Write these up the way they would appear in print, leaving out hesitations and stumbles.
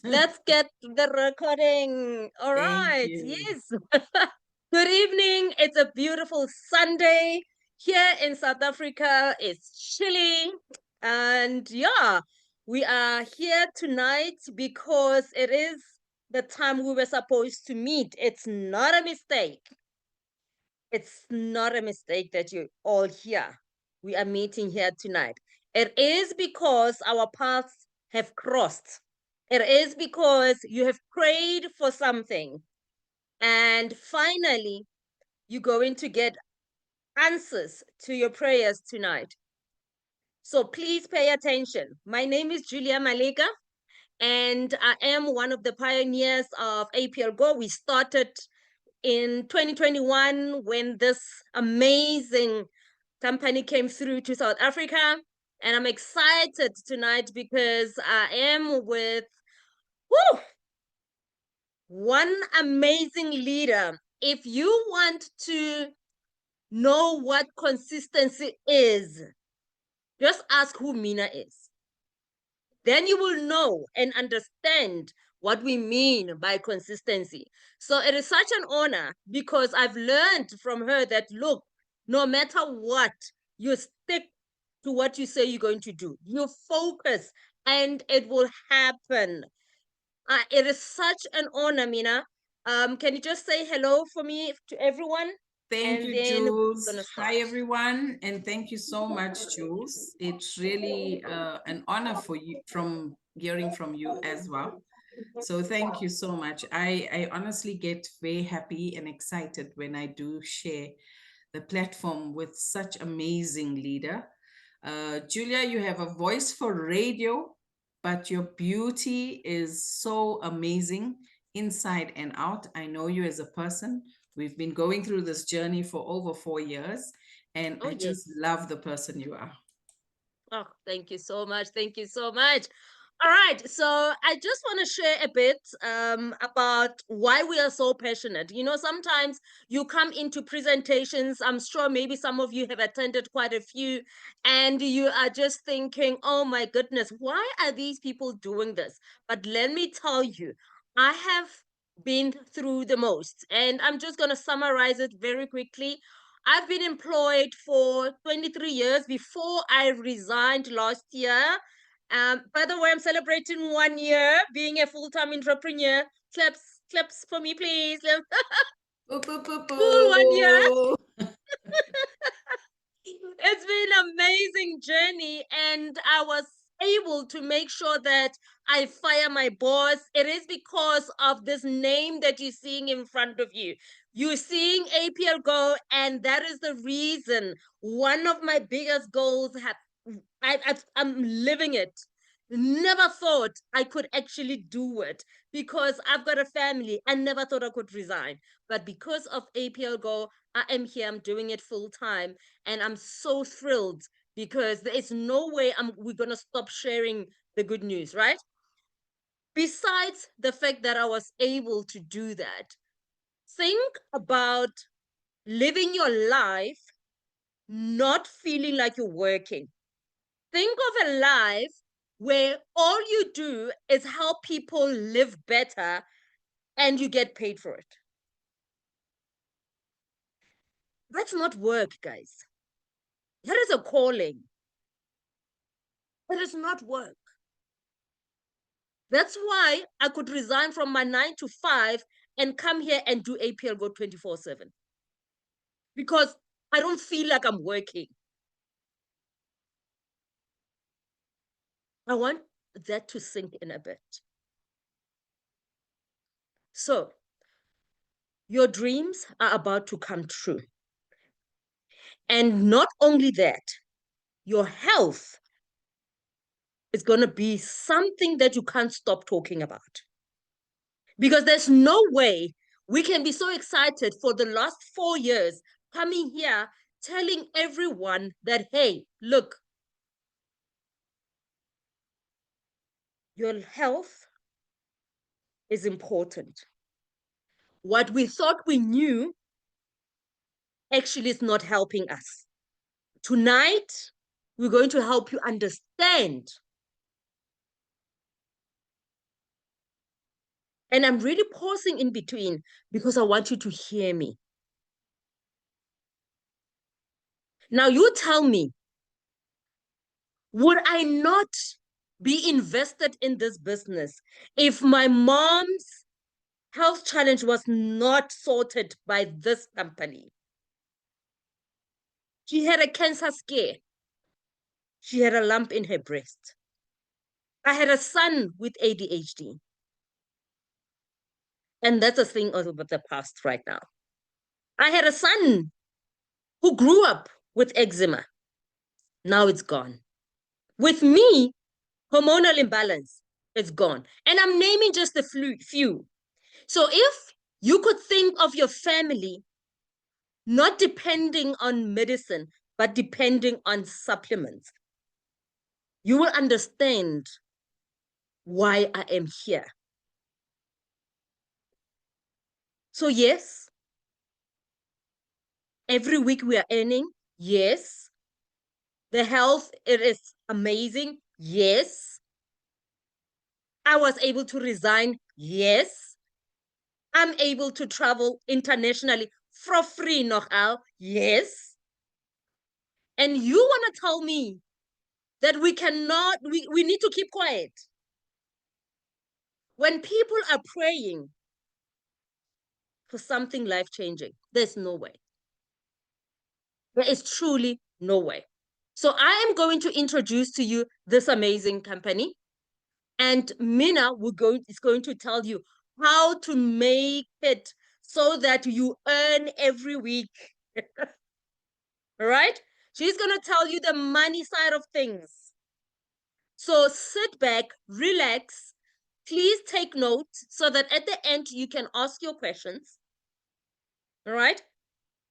Let's get the recording. All Thank right. you. Yes. Good evening. It's a beautiful Sunday here in South Africa. It's chilly. And yeah, we are here tonight because it is the time we were supposed to meet. It's not a mistake. It's not a mistake that you're all here. We are meeting here tonight. It is because our paths have crossed. It is because you have prayed for something. And finally, you're going to get answers to your prayers tonight. So please pay attention. My name is Julia Maleka, and I am one of the pioneers of APLGO. We started in 2021 when this amazing company came through to South Africa. And I'm excited tonight because I am with one amazing leader. If you want to know what consistency is, just ask who Mina is. Then you will know and understand what we mean by consistency. So it is such an honor because I've learned from her that, look, no matter what, you stick to what you say you're going to do. You focus and it will happen. It is such an honor, Mina. Can you just say hello for me to everyone? Thank And you, then we're Jules. going to start. Hi, everyone, and thank you so much, Jules. It's really an honor for you from hearing from you as well. So thank you so much. I honestly get very happy and excited when I do share the platform with such amazing leader. Julia, you have a voice for radio, but your beauty is so amazing inside and out. I know you as a person. We've been going through this journey for over 4 years, and Oh, I just yes. love the person you are. Oh, thank you so much. Thank you so much. All right, so I just want to share a bit about why we are so passionate. You know, sometimes you come into presentations, I'm sure maybe some of you have attended quite a few, and you are just thinking, oh my goodness, why are these people doing this? But let me tell you, I have been through the most, and I'm just going to summarize it very quickly. I've been employed for 23 years before I resigned last year. By the way, I'm celebrating 1 year being a full-time entrepreneur. Claps, claps for me, please. Boo, boo, boo, Full 1 year. boo. It's been an amazing journey, and I was able to make sure that I fire my boss. It is because of this name that you're seeing in front of you. You're seeing APLGO, and that is the reason. One of my biggest goals have I'm living it. Never thought I could actually do it because I've got a family. I never thought I could resign. But because of APLGO, I am here. I'm doing it full time. And I'm so thrilled because there is no way we're going to stop sharing the good news, right? Besides the fact that I was able to do that, think about living your life not feeling like you're working. Think of a life where all you do is help people live better and you get paid for it. That's not work, guys. That is a calling. That is not work. That's why I could resign from my 9 to 5 and come here and do APLGO 24/7. Because I don't feel like I'm working. I want that to sink in a bit. So, your dreams are about to come true. And not only that, your health is going to be something that you can't stop talking about. Because there's no way we can be so excited for the last 4 years coming here telling everyone that, hey, look, your health is important. What we thought we knew actually is not helping us. Tonight, we're going to help you understand And I'm really pausing in between because I want you to hear me. Now, you tell me, would I not be invested in this business if my mom's health challenge was not sorted by this company? She had a cancer scare. She had a lump in her breast. I had a son with ADHD. And that's a thing of the past right now. I had a son who grew up with eczema. Now it's gone. With me, hormonal imbalance is gone. And I'm naming just a few. So if you could think of your family not depending on medicine, but depending on supplements, you will understand why I am here. So yes, every week we are earning. Yes. The health, it is amazing. Yes. I was able to resign. Yes. I'm able to travel internationally for free nog al. Yes. And you want to tell me that we need to keep quiet. When people are praying for something life-changing, there's no way. There is truly no way. So I am going to introduce to you this amazing company. And Mina is going to tell you how to make it so that you earn every week. All right? She's going to tell you the money side of things. So sit back, relax. Please take note so that at the end you can ask your questions. All right?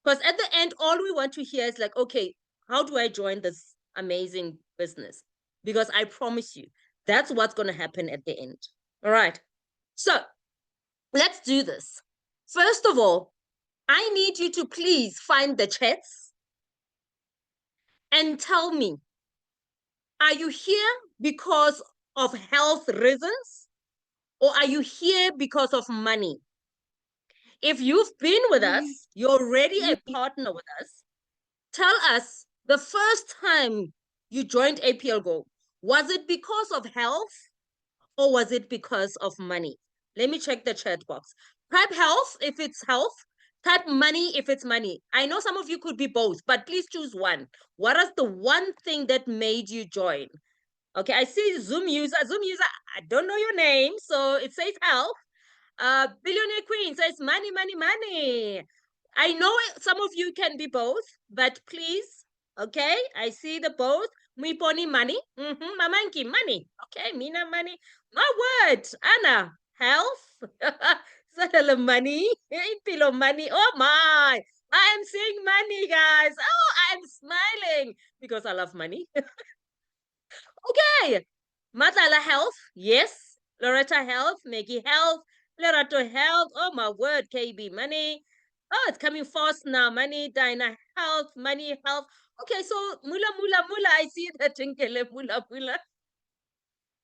Because at the end, all we want to hear is like, okay, how do I join this amazing business? Because I promise you, that's what's going to happen at the end. All right. So let's do this. First of all, I need you to please find the chats and tell me, are you here because of health reasons or are you here because of money? If you've been with us, you're already a partner with us. Tell us the first time you joined APLGO, was it because of health or was it because of money? Let me check the chat box. Type health if it's health. Type money if it's money. I know some of you could be both, but please choose one. What is the one thing that made you join? Okay, I see Zoom user. Zoom user, I don't know your name, so it says health. Billionaire Queen says money, money, money. I know some of you can be both, but please, okay, I see the both. Me pony money. Mamanki money. Okay, Mina money. My word, Anna, health. Sadala money. Pillow money. Oh my. I am seeing money, guys. Oh, I am smiling because I love money. Okay. Matala Health, yes. Loretta Health, Maggie Health, Lerato Health. Oh my word, KB Money. Oh, it's coming fast now. Money, Dinah Health, Money Health. Okay, so Mula Mula Mula, I see that Tinkele Mula Mula.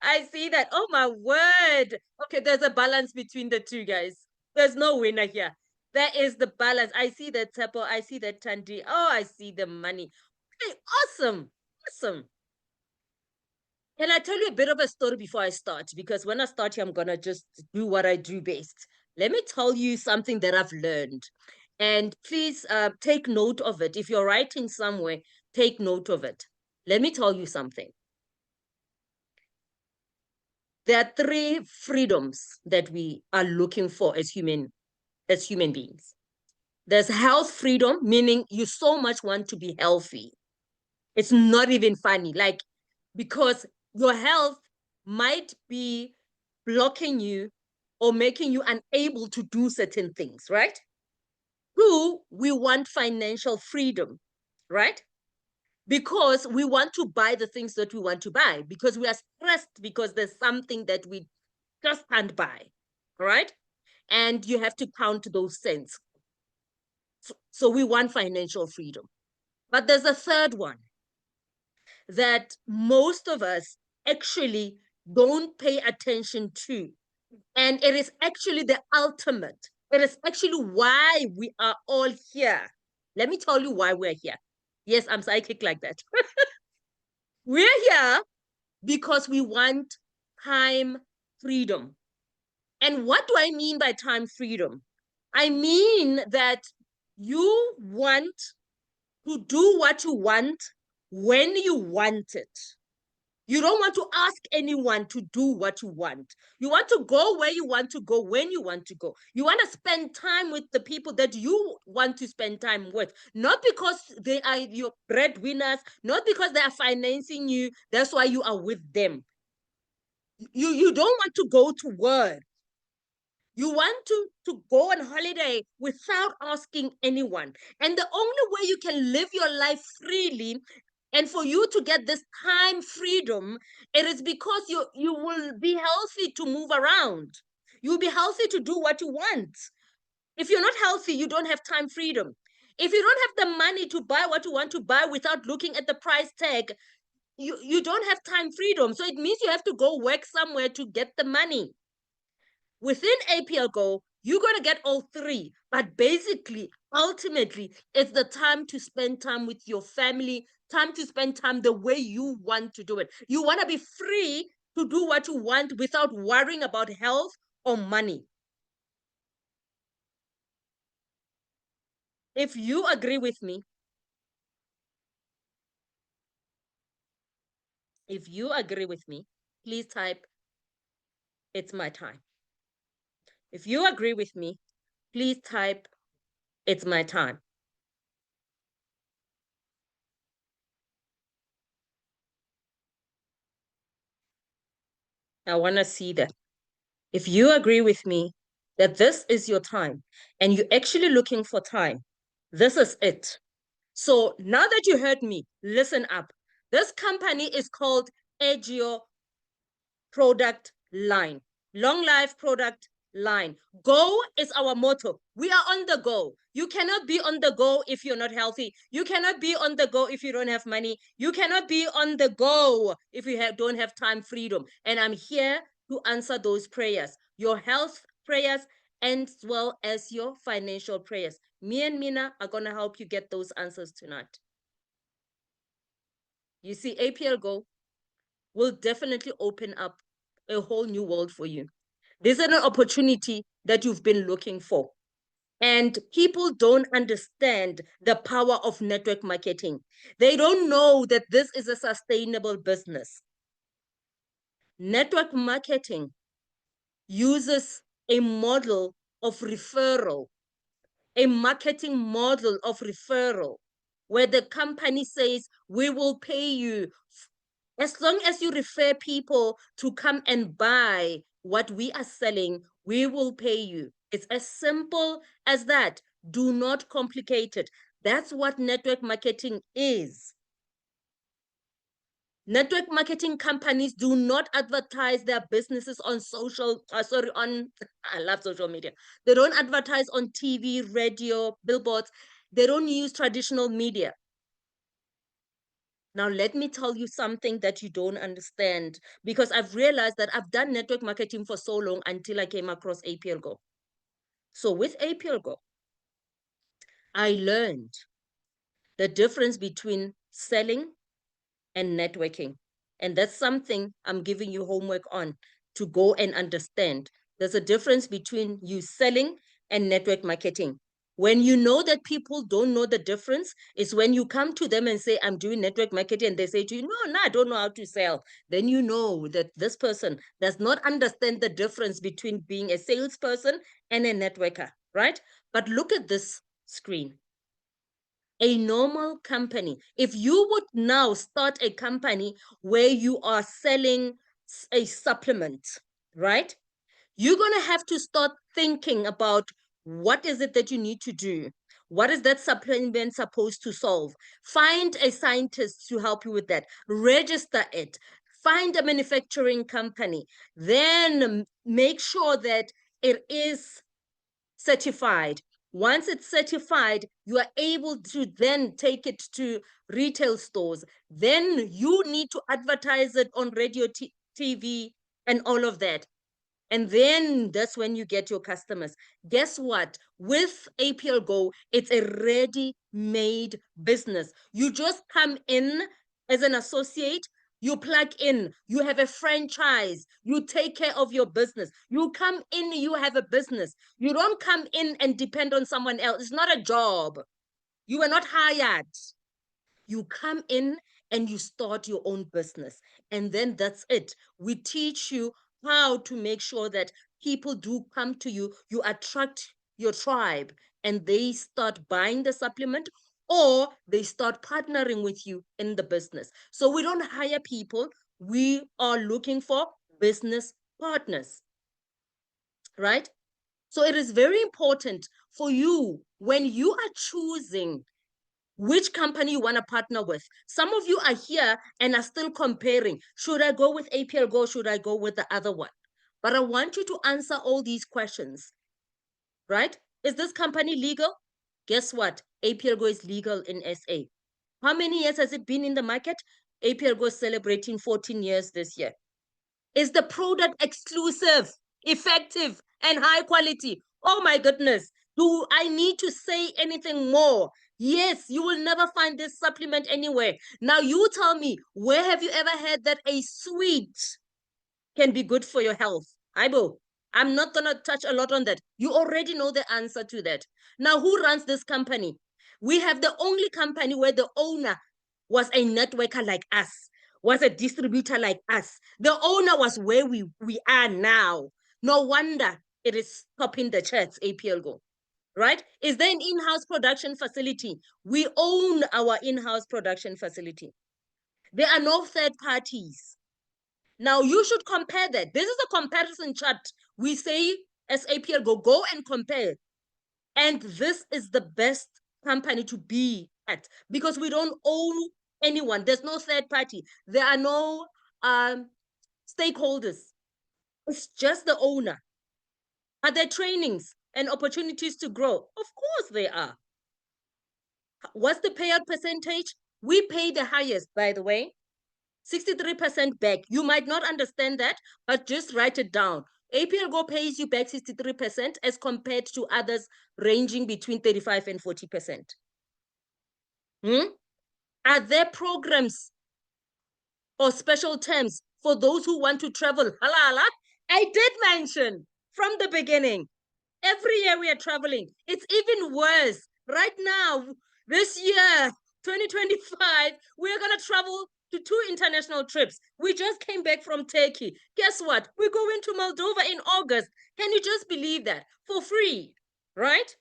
I see that. Oh my word. Okay, there's a balance between the two guys. There's no winner here. There is the balance. I see the Tepo, I see the Tandi. Oh, I see the money. Okay, awesome. Awesome. Can I tell you a bit of a story before I start? Because when I start here, I'm going to just do what I do best. Let me tell you something that I've learned. And please take note of it. If you're writing somewhere, take note of it. Let me tell you something. There are three freedoms that we are looking for as human beings. There's health freedom, meaning you so much want to be healthy. It's not even funny. Like, because your health might be blocking you or making you unable to do certain things, right? Two, we want financial freedom, right? Because we want to buy the things that we want to buy, because we are stressed because there's something that we just can't buy, right? And you have to count those cents. So we want financial freedom. But there's a third one that most of us actually don't pay attention to. And it is actually the ultimate. It is actually why we are all here. Let me tell you why we're here. Yes, I'm psychic like that. We're here because we want time freedom. And what do I mean by time freedom? I mean that you want to do what you want when you want it. You don't want to ask anyone to do what you want. You want to go where you want to go when you want to go. You want to spend time with the people that you want to spend time with, not because they are your breadwinners, not because they are financing you. That's why you are with them. You don't want to go to work. You want to go on holiday without asking anyone. And the only way you can live your life freely and for you to get this time freedom, it is because you will be healthy to move around. You'll be healthy to do what you want. If you're not healthy, you don't have time freedom. If you don't have the money to buy what you want to buy without looking at the price tag, you don't have time freedom. So it means you have to go work somewhere to get the money. Within APLGO, you're going to get all three. But basically, ultimately, it's the time to spend time with your family, time to spend time the way you want to do it. You want to be free to do what you want without worrying about health or money. If you agree with me, if you agree with me, please type, it's my time. If you agree with me, please type, it's my time. I want to see that. If you agree with me that this is your time and you're actually looking for time, this is it. So now that you heard me, listen up. This company is called APLGO product line, long life product line. Go is our motto. We are on the go. You cannot be on the go if you're not healthy. You cannot be on the go if you don't have money. You cannot be on the go if you don't have time freedom. And I'm here to answer those prayers, your health prayers, as well as your financial prayers. Me and Mina are going to help you get those answers tonight. You see, APLGO will definitely open up a whole new world for you. This is an opportunity that you've been looking for. And people don't understand the power of network marketing. They don't know that this is a sustainable business. Network marketing uses a model of referral, a marketing model of referral, where the company says, we will pay you as long as you refer people to come and buy what we are selling, we will pay you. It's as simple as that. Do not complicate it. That's what network marketing is. Network marketing companies do not advertise their businesses on I love social media. They don't advertise on TV, radio, billboards. They don't use traditional media. Now, let me tell you something that you don't understand, because I've realized that I've done network marketing for so long until I came across APLGO. So with APLGO, I learned the difference between selling and networking. And that's something I'm giving you homework on to go and understand. There's a difference between you selling and network marketing. When you know that people don't know the difference, is when you come to them and say, I'm doing network marketing, and they say to you, no, I don't know how to sell. Then you know that this person does not understand the difference between being a salesperson and a networker, right? But look at this screen. A normal company, if you would now start a company where you are selling a supplement, right? You're going to have to start thinking about what is it that you need to do? What is that supplement supposed to solve? Find a scientist to help you with that. Register it. Find a manufacturing company. Then make sure that it is certified. Once it's certified, you are able to then take it to retail stores. Then you need to advertise it on radio, TV, and all of that. And then that's when you get your customers. Guess what? With APLGO, it's a ready-made business. You just come in as an associate, you plug in, you have a franchise, you take care of your business. You come in, you have a business. You don't come in and depend on someone else. It's not a job. You were not hired. You come in and you start your own business. And then that's it. We teach you how to make sure that people do come to you. You attract your tribe and they start buying the supplement or they start partnering with you in the business. So we don't hire people. We are looking for business partners, right? So it is very important for you when you are choosing which company you want to partner with. Some of you are here and are still comparing. Should I go with APLGO? Should I go with the other one? But I want you to answer all these questions, right? Is this company legal? Guess what? APLGO is legal in SA. How many years has it been in the market? APLGO is celebrating 14 years this year. Is the product exclusive, effective, and high quality? Oh my goodness. Do I need to say anything more? Yes, you will never find this supplement anywhere. Now you tell me, where have you ever heard that a sweet can be good for your health? Aibo, I'm not going to touch a lot on that. You already know the answer to that. Now, who runs this company? We have the only company where the owner was a networker like us, was a distributor like us. The owner was where we are now. No wonder it is topping the charts, APLGO, right? Is there an in-house production facility? We own our in-house production facility. There are no third parties. Now you should compare that. This is a comparison chart. We say as APLGO, go and compare. And this is the best company to be at because we don't own anyone. There's no third party. There are no stakeholders. It's just the owner. Are there trainings and opportunities to grow? Of course there are. What's the payout percentage? We pay the highest, by the way. 63% back. You might not understand that, but just write it down. APLGO pays you back 63% as compared to others ranging between 35 and 40%. Are there programs or special terms for those who want to travel? Halala, I did mention from the beginning. Every year we are traveling. It's even worse. Right now, this year, 2025, we are going to travel to 2 international trips. We just came back from Turkey. Guess what? We're going to Moldova in August. Can you just believe that? For free, right?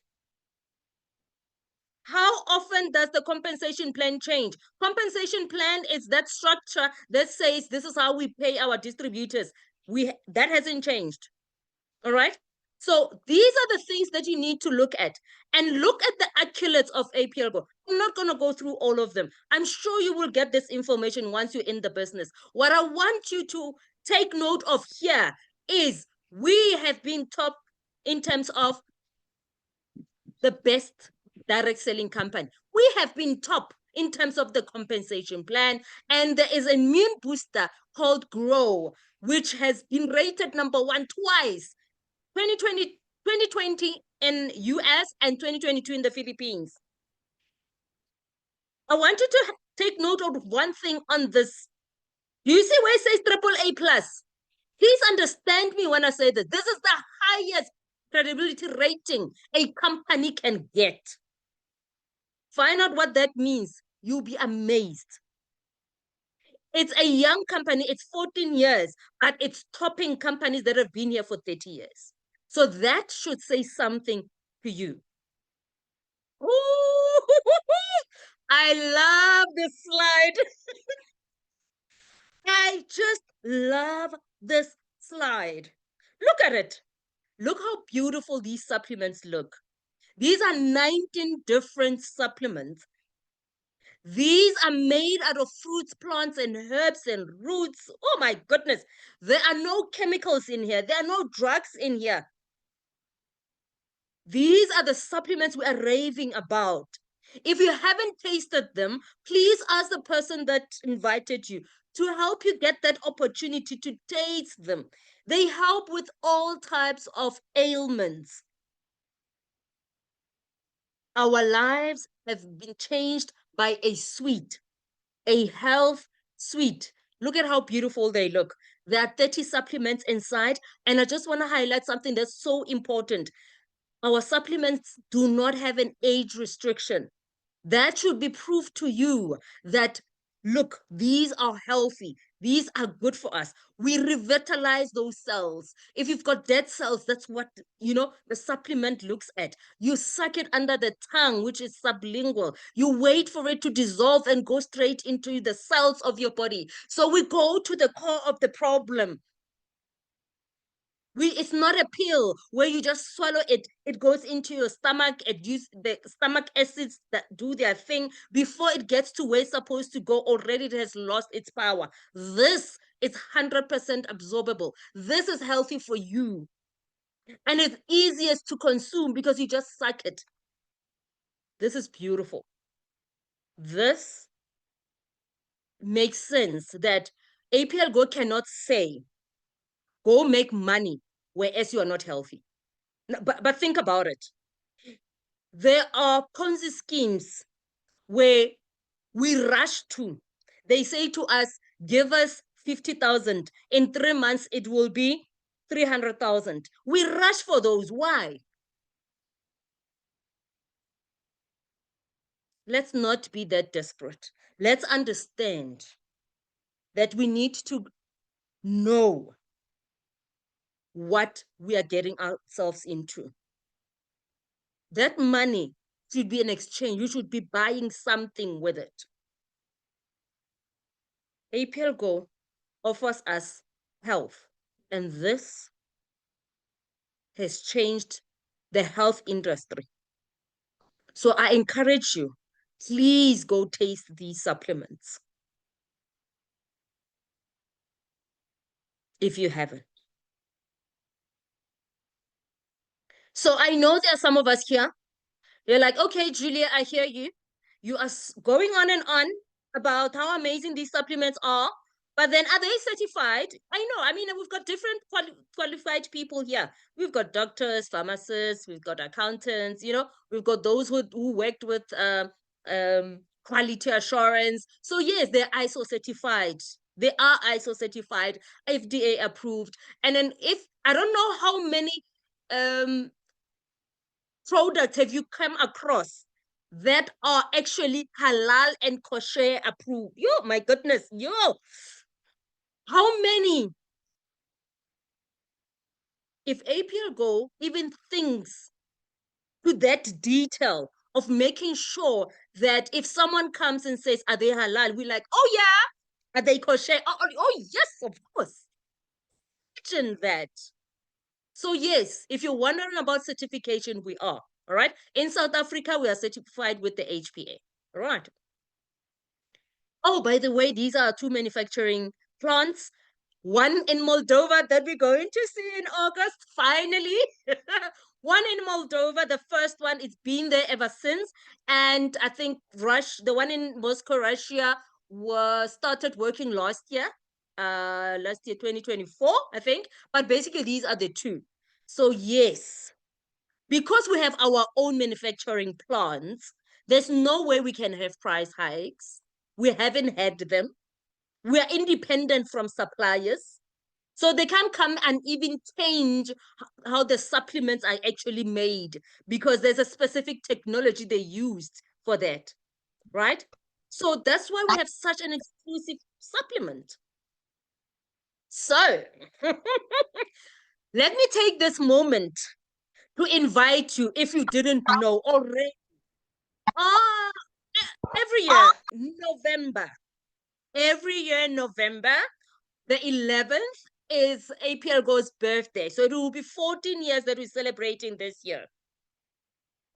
How often does the compensation plan change? Compensation plan is that structure that says this is how we pay our distributors. That hasn't changed. All right. So these are the things that you need to look at and look at the accolades of APLGO. I'm not going to go through all of them. I'm sure you will get this information once you're in the business. What I want you to take note of here is we have been top in terms of the best direct selling company. We have been top in terms of the compensation plan. And there is a immune booster called Grow, which has been rated #1 twice. 2020 in US and 2022 in the Philippines. I want you to take note of one thing on this. Do you see where it says AAA+? Please understand me when I say that. This is the highest credibility rating a company can get. Find out what that means. You'll be amazed. It's a young company. It's 14 years, but it's topping companies that have been here for 30 years. So that should say something to you. Ooh, I love this slide. I just love this slide. Look at it. Look how beautiful these supplements look. These are 19 different supplements. These are made out of fruits, plants, and herbs and roots. Oh my goodness. There are no chemicals in here. There are no drugs in here. These are the supplements we are raving about. If you haven't tasted them, please ask the person that invited you to help you get that opportunity to taste them. They help with all types of ailments. Our lives have been changed by a sweet, a health sweet. Look at how beautiful they look. There are 30 supplements inside. And I just want to highlight something that's so important. Our supplements do not have an age restriction. That should be proof to you that, look, these are healthy. These are good for us. We revitalize those cells. If you've got dead cells, that's what, the supplement looks at. You suck it under the tongue, which is sublingual. You wait for it to dissolve and go straight into the cells of your body. So we go to the core of the problem. It's not a pill where you just swallow it. It goes into your stomach. It uses the stomach acids that do their thing. Before it gets to where it's supposed to go, already it has lost its power. This is 100% absorbable. This is healthy for you. And it's easiest to consume because you just suck it. This is beautiful. This makes sense that APLGO cannot say, go make money, whereas you are not healthy. But think about it. There are Ponzi schemes where we rush to. They say to us, give us 50,000. In 3 months, it will be 300,000. We rush for those. Why? Let's not be that desperate. Let's understand that we need to know what we are getting ourselves into. That money should be an exchange. You should be buying something with it. APLGO offers us health, and this has changed the health industry. So I encourage you, please go taste these supplements if you haven't. So I know there are some of us here. You're like, okay, Julia, I hear you. You are going on and on about how amazing these supplements are. But then are they certified? I know. I mean, we've got different qualified people here. We've got doctors, pharmacists, we've got accountants, we've got those who worked with quality assurance. So yes, they're ISO certified. They are ISO certified, FDA approved. And then I don't know how many products have you come across that are actually halal and kosher approved? Yo, my goodness, yo. How many? If APLGO even thinks to that detail of making sure that if someone comes and says, are they halal? We're like, oh yeah. Are they kosher? Oh yes, of course. Imagine that. So yes, if you're wondering about certification, we are. All right. In South Africa, we are certified with the HPA. All right. Oh, by the way, these are 2 manufacturing plants. One in Moldova that we're going to see in August, finally. One in Moldova, the first one, it's been there ever since. And I think the one in Moscow, Russia, was started working last year, 2024, I think. But basically, these are the 2. So yes, because we have our own manufacturing plants, there's no way we can have price hikes. We haven't had them. We are independent from suppliers. So they can't come and even change how the supplements are actually made because there's a specific technology they used for that, right? So that's why we have such an exclusive supplement. So let me take this moment to invite you, if you didn't know already. Every year, November, the 11th is APLGO's birthday. So it will be 14 years that we're celebrating this year.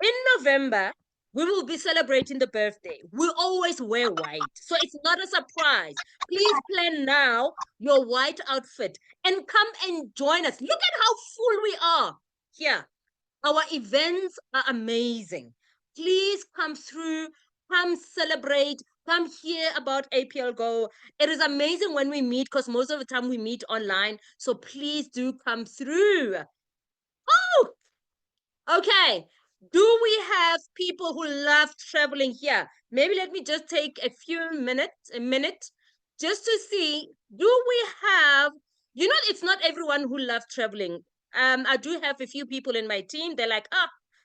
In November, we will be celebrating the birthday. We always wear white. So it's not a surprise. Please plan now your white outfit and come and join us. Look at how full we are here. Our events are amazing. Please come through, come celebrate. Come hear about APLGO. It is amazing when we meet because most of the time we meet online. So please do come through. Oh, okay. Do we have people who love traveling here? Maybe let me just take a minute, just to see, do we have, it's not everyone who loves traveling. I do have a few people in my team. They're like,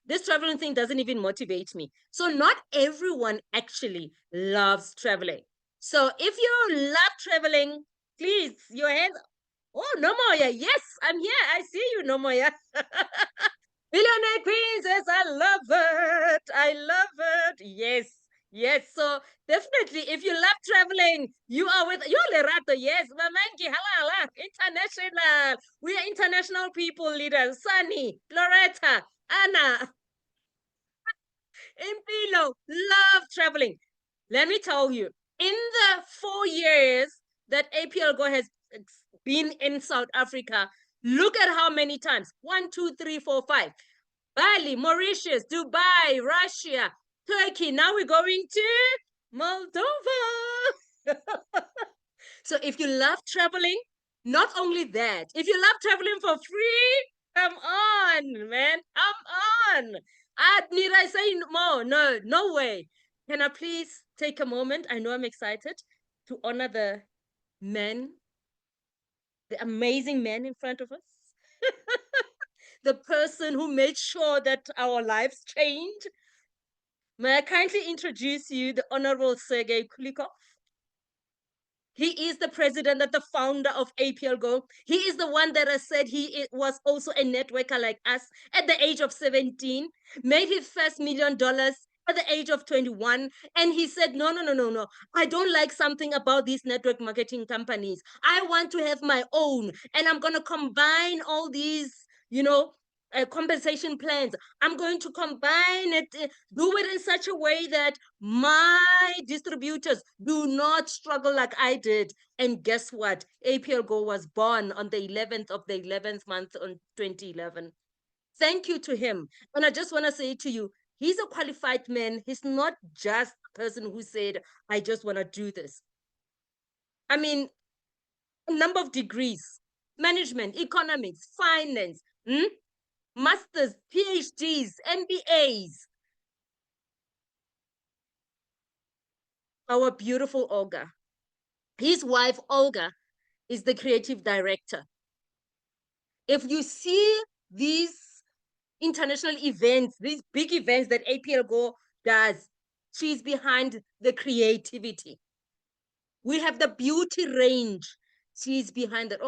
this traveling thing doesn't even motivate me. So not everyone actually loves traveling. So if you love traveling, please, your hands. Oh, Nomoya. Yes, I'm here. I see you, Nomoya. Billionaire Princess, I love it. I love it. Yes. Yes. So definitely, if you love traveling, you are with you Lerato. Yes. Mamangi, halala. International. We are international people leaders. Sunny, Loretta, Anna, Impilo, love traveling. Let me tell you, in the 4 years that APLGO has been in South Africa, look at how many times. 1, 2, 3, 4, 5. Bali, Mauritius, Dubai, Russia, Turkey. Now we're going to Moldova. So if you love traveling, not only that, if you love traveling for free, come on, man, come on. Need I say more? No, no way. Can I please take a moment? I know I'm excited to honor the men, the amazing men in front of us. The person who made sure that our lives change. May I kindly introduce you the Honorable Sergei Kulikov? He is the president and the founder of APLGO. He is the one that has said he was also a networker like us at the age of 17, made his first $1 million at the age of 21. And he said, no, no, no, no, no. I don't like something about these network marketing companies. I want to have my own. And I'm going to combine all these, compensation plans. I'm going to combine it, do it in such a way that my distributors do not struggle like I did. And guess what? APLGO was born on the 11th of the 11th month on 2011. Thank you to him. And I just want to say to you, he's a qualified man. He's not just a person who said, I just want to do this. I mean, a number of degrees, management, economics, finance, masters, PhDs, MBAs. Our beautiful Olga. His wife, Olga, is the creative director. If you see these international events, these big events that APLGO does, she's behind the creativity. We have the beauty range. She's behind that.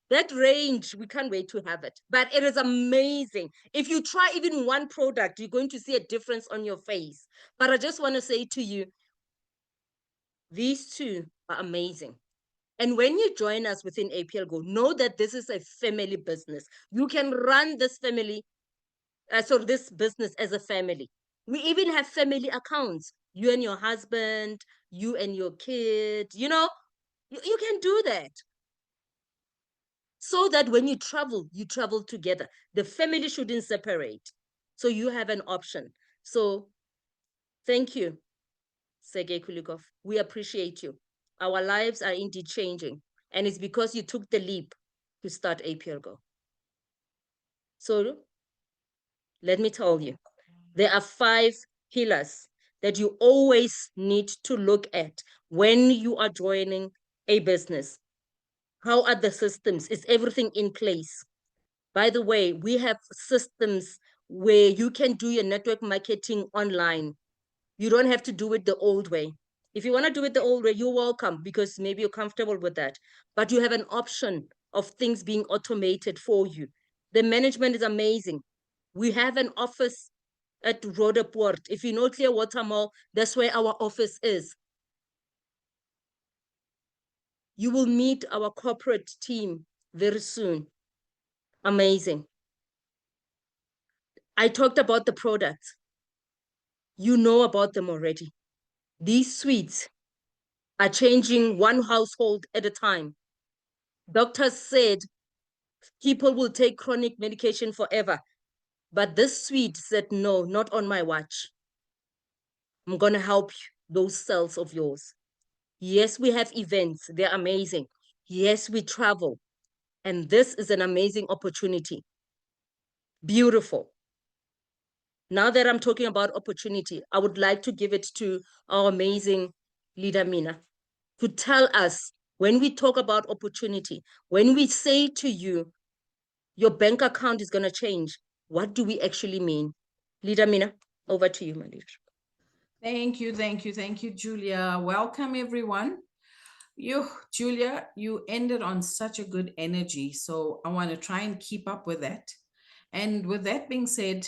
That range, we can't wait to have it. But it is amazing. If you try even one product, you're going to see a difference on your face. But I just want to say to you, these two are amazing. And when you join us within APLGO, know that this is a family business. You can run this this business as a family. We even have family accounts. You and your husband, you and your kid, you can do that. So that when you travel together. The family shouldn't separate. So you have an option. So thank you, Sergei Kulikov. We appreciate you. Our lives are indeed changing. And it's because you took the leap to start APLGO. So let me tell you, there are 5 pillars that you always need to look at when you are joining a business. How are the systems? Is everything in place? By the way, we have systems where you can do your network marketing online. You don't have to do it the old way. If you want to do it the old way, you're welcome because maybe you're comfortable with that. But you have an option of things being automated for you. The management is amazing. We have an office at Roodepoort. If you know Clearwater Mall, that's where our office is. You will meet our corporate team very soon. Amazing. I talked about the products. You know about them already. These suites are changing one household at a time. Doctors said people will take chronic medication forever, but this suite said, no, not on my watch. I'm going to help those cells of yours. Yes, we have events. They're amazing. Yes, we travel. And this is an amazing opportunity. Beautiful. Now that I'm talking about opportunity, I would like to give it to our amazing leader, Mina, to tell us when we talk about opportunity, when we say to you, your bank account is going to change, what do we actually mean? Leader Mina, over to you, my leader. Thank you, Julia. Welcome, everyone. Julia, you ended on such a good energy. So I want to try and keep up with that. And with that being said,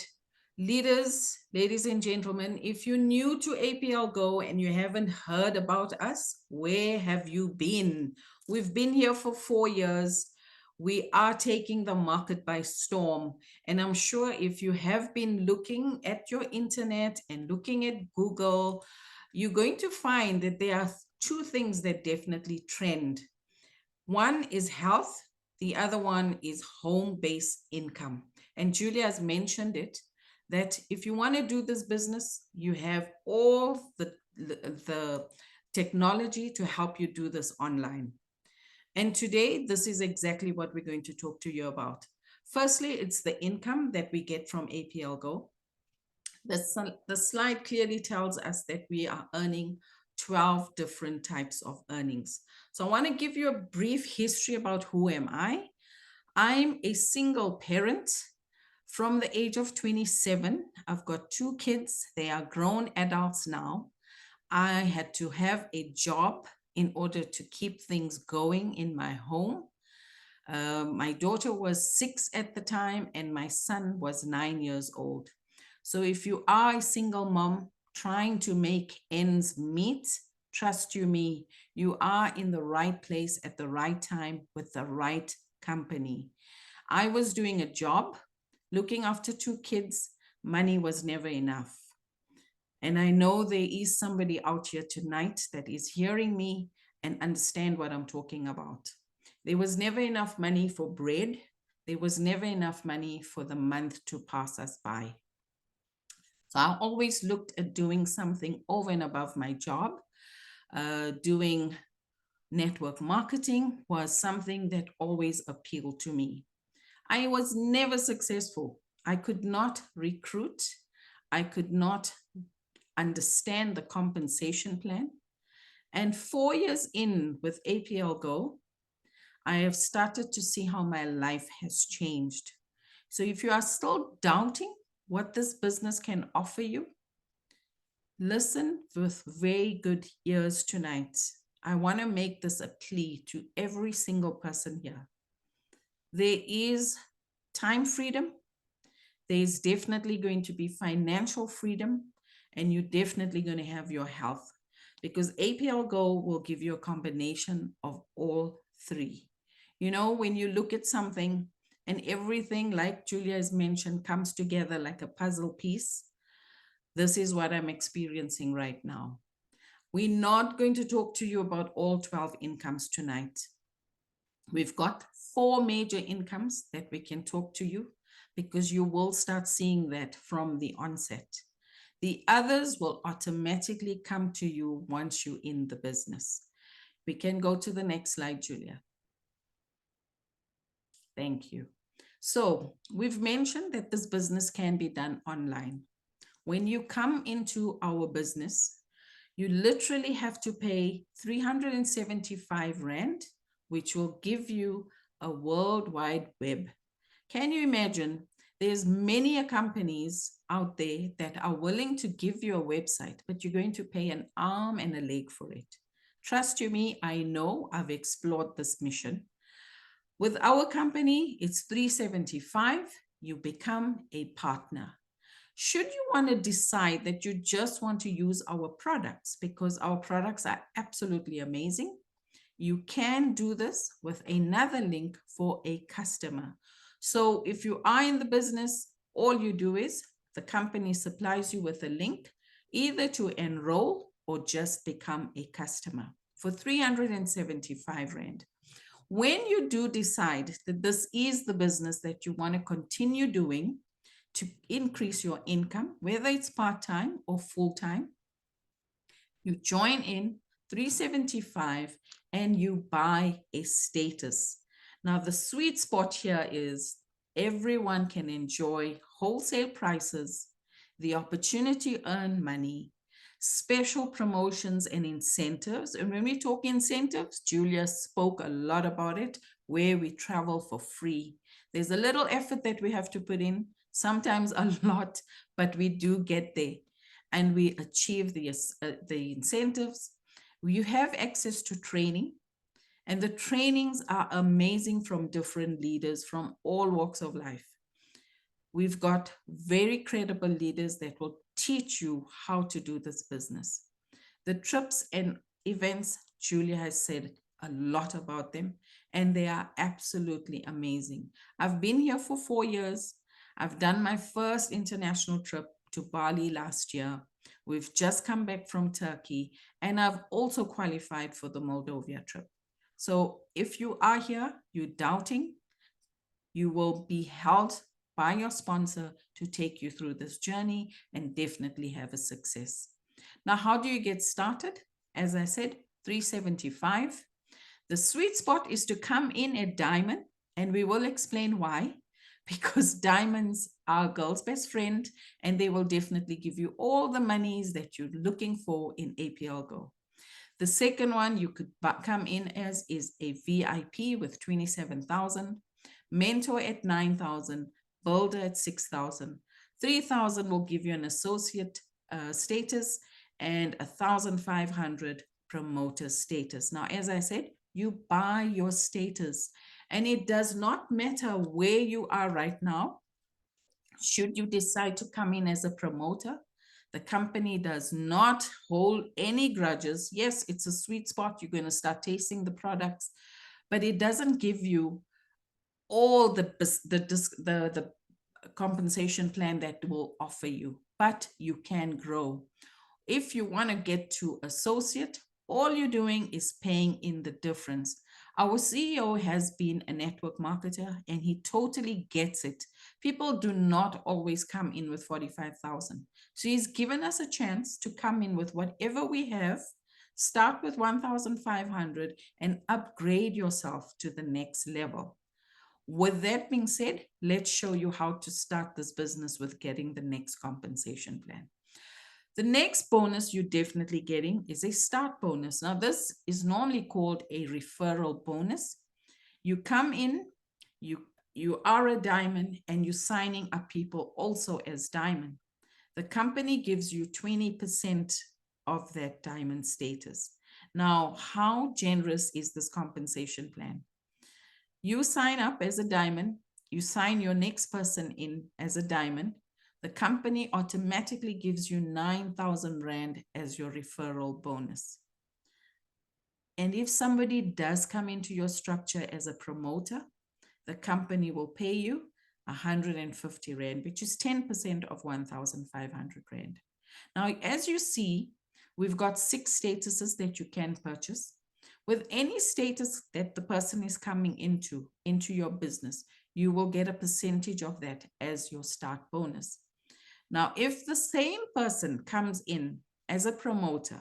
leaders, ladies and gentlemen, if you're new to APLGO and you haven't heard about us, where have you been? We've been here for 4 years. We are taking the market by storm. And I'm sure if you have been looking at your internet and looking at Google, you're going to find that there are two things that definitely trend. One is health, the other one is home-based income. And Julia has mentioned it, that if you want to do this business, you have all the technology to help you do this online. And today, this is exactly what we're going to talk to you about. Firstly, it's the income that we get from APLGO. The slide clearly tells us that we are earning 12 different types of earnings. So I want to give you a brief history about who am I. I'm a single parent from the age of 27. I've got 2 kids. They are grown adults now. I had to have a job in order to keep things going in my home. My daughter was 6 at the time, and my son was 9 years old. So if you are a single mom trying to make ends meet, trust you me, you are in the right place at the right time with the right company. I was doing a job, looking after 2 kids. Money was never enough. And I know there is somebody out here tonight that is hearing me and understand what I'm talking about. There was never enough money for bread. There was never enough money for the month to pass us by. So I always looked at doing something over and above my job. Doing network marketing was something that always appealed to me. I was never successful. I could not recruit. I could not understand the compensation plan. And 4 years in with APLGO, I have started to see how my life has changed. So if you are still doubting what this business can offer you, listen with very good ears tonight. I want to make this a plea to every single person here. There is time freedom. There's definitely going to be financial freedom, and you're definitely going to have your health, because APLGO will give you a combination of all 3. You know, when you look at something and everything, like Julia has mentioned, comes together like a puzzle piece, this is what I'm experiencing right now. We're not going to talk to you about all 12 incomes tonight. We've got 4 major incomes that we can talk to you, because you will start seeing that from the onset. The others will automatically come to you once you're in the business. We can go to the next slide, Julia. Thank you. So we've mentioned that this business can be done online. When you come into our business, you literally have to pay 375 Rand, which will give you a worldwide web. Can you imagine? There's many companies out there that are willing to give you a website, but you're going to pay an arm and a leg for it. Trust you me, I know, I've explored this mission. With our company, it's 375. You become a partner. Should you want to decide that you just want to use our products, because our products are absolutely amazing, you can do this with another link for a customer. So if you are in the business, all you do is the company supplies you with a link either to enroll or just become a customer for 375 Rand. When you do decide that this is the business that you want to continue doing to increase your income, whether it's part-time or full-time, You join in 375 and you buy a status. Now, the sweet spot here is everyone can enjoy wholesale prices, the opportunity to earn money, special promotions and incentives. And when we talk incentives, Julia spoke a lot about it, where we travel for free. There's a little effort that we have to put in, sometimes a lot, but we do get there and we achieve the incentives. You have access to training, and the trainings are amazing from different leaders from all walks of life. We've got very credible leaders that will teach you how to do this business. The trips and events, Julia has said a lot about them, and they are absolutely amazing. I've been here for 4 years. I've done my first international trip to Bali last year. We've just come back from Turkey, and I've also qualified for the Moldova trip. So if you are here, you're doubting, you will be held by your sponsor to take you through this journey and definitely have a success. Now, how do you get started? As I said, 375. The sweet spot is to come in at diamond, and we will explain why. Because diamonds are girl's best friend, and they will definitely give you all the monies that you're looking for in APLGO. The second one you could come in as is a VIP with 27,000, mentor at 9,000, builder at 6,000. 3,000 will give you an associate status, and 1,500 promoter status. Now, as I said, you buy your status, and it does not matter where you are right now. Should you decide to come in as a promoter, the company does not hold any grudges. Yes, it's a sweet spot. You're going to start tasting the products, but it doesn't give you all the compensation plan that will offer you, but you can grow. If you want to get to associate, all you're doing is paying in the difference. Our CEO has been a network marketer, and he totally gets it. People do not always come in with 45,000. So he's given us a chance to come in with whatever we have, start with 1,500 and upgrade yourself to the next level. With that being said, let's show you how to start this business with getting the next compensation plan. The next bonus you're definitely getting is a start bonus. Now, this is normally called a referral bonus. You come in, you are a diamond, and you're signing up people also as diamond. The company gives you 20% of that diamond status. Now, how generous is this compensation plan? You sign up as a diamond, you sign your next person in as a diamond, the company automatically gives you 9,000 Rand as your referral bonus. And if somebody does come into your structure as a promoter, the company will pay you 150 Rand, which is 10% of 1,500 Rand. Now, as you see, we've got 6 statuses that you can purchase. With any status that the person is coming into your business, you will get a percentage of that as your start bonus. Now, if the same person comes in as a promoter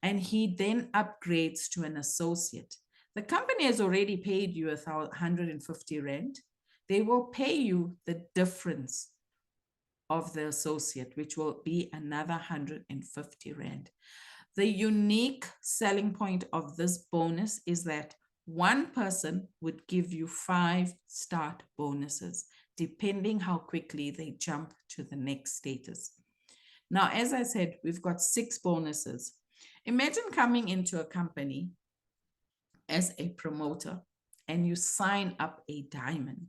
and he then upgrades to an associate, the company has already paid you 150 Rand. They will pay you the difference of the associate, which will be another 150 Rand. The unique selling point of this bonus is that one person would give you 5 start bonuses, depending how quickly they jump to the next status. Now, as I said, we've got 6 bonuses. Imagine coming into a company as a promoter and you sign up a diamond.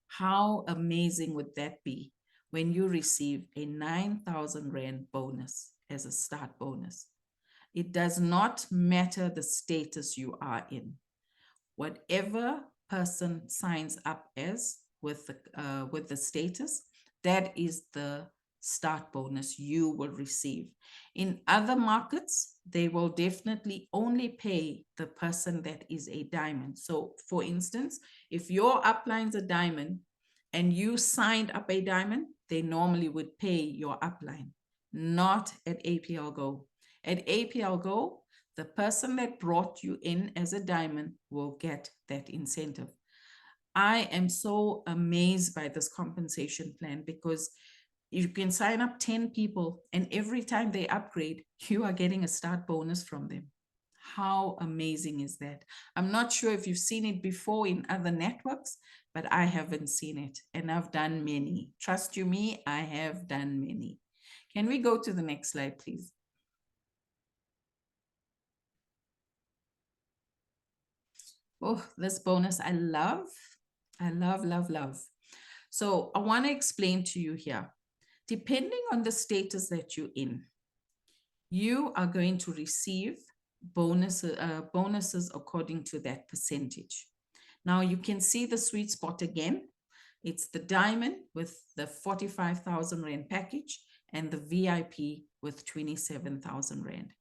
How amazing would that be when you receive a 9,000 Rand bonus as a start bonus? It does not matter the status you are in. Whatever person signs up as with the status, that is the start bonus you will receive. In other markets, they will definitely only pay the person that is a diamond. So for instance, if your upline's a diamond and you signed up a diamond, they normally would pay your upline, not at APLGO. At APLGO, the person that brought you in as a diamond will get that incentive. I am so amazed by this compensation plan because you can sign up 10 people and every time they upgrade, you are getting a start bonus from them. How amazing is that? I'm not sure if you've seen it before in other networks, but I haven't seen it and I've done many. Trust you me, I have done many. Can we go to the next slide, please? Oh, this bonus I love. I love, love, love. So I want to explain to you here. Depending on the status that you're in, you are going to receive bonuses according to that percentage. Now you can see the sweet spot again. It's the diamond with the 45,000 Rand package and the VIP with 27,000 Rand.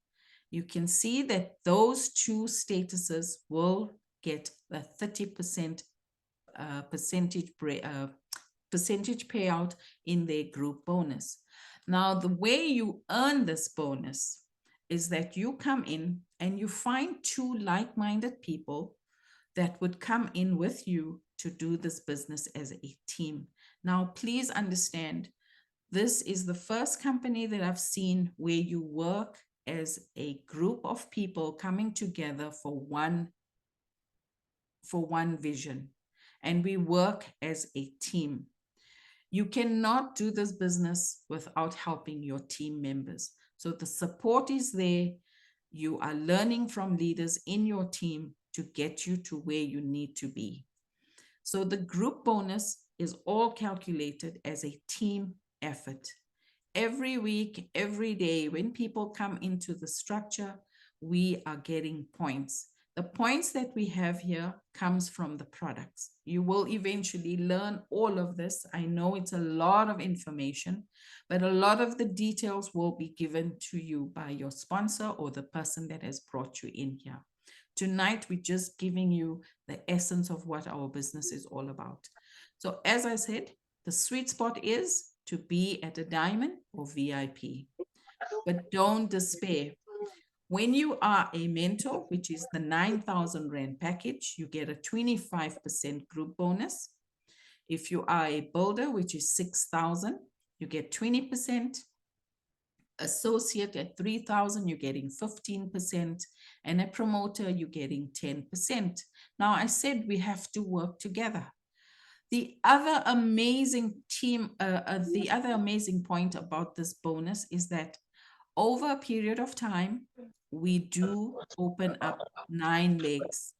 You can see that those two statuses will get a 30% percentage payout in their group bonus. Now, the way you earn this bonus is that you come in and you find two like-minded people that would come in with you to do this business as a team. Now, please understand, this is the first company that I've seen where you work as a group of people coming together for one vision, and we work as a team. You cannot do this business without helping your team members. So the support is there. You are learning from leaders in your team to get you to where you need to be. So the group bonus is all calculated as a team effort. Every week, every day, when people come into the structure, we are getting points. The points that we have here comes from the products. You will eventually learn all of this. I know it's a lot of information, but a lot of the details will be given to you by your sponsor or the person that has brought you in here. Tonight, we're just giving you the essence of what our business is all about. So as I said, the sweet spot is to be at a diamond or VIP. But don't despair. When you are a mentor, which is the 9,000 Rand package, you get a 25% group bonus. If you are a builder, which is 6,000, you get 20%. Associate at 3,000, you're getting 15%. And a promoter, you're getting 10%. Now, I said we have to work together. The other amazing point about this bonus is that over a period of time, we do open up 9 legs.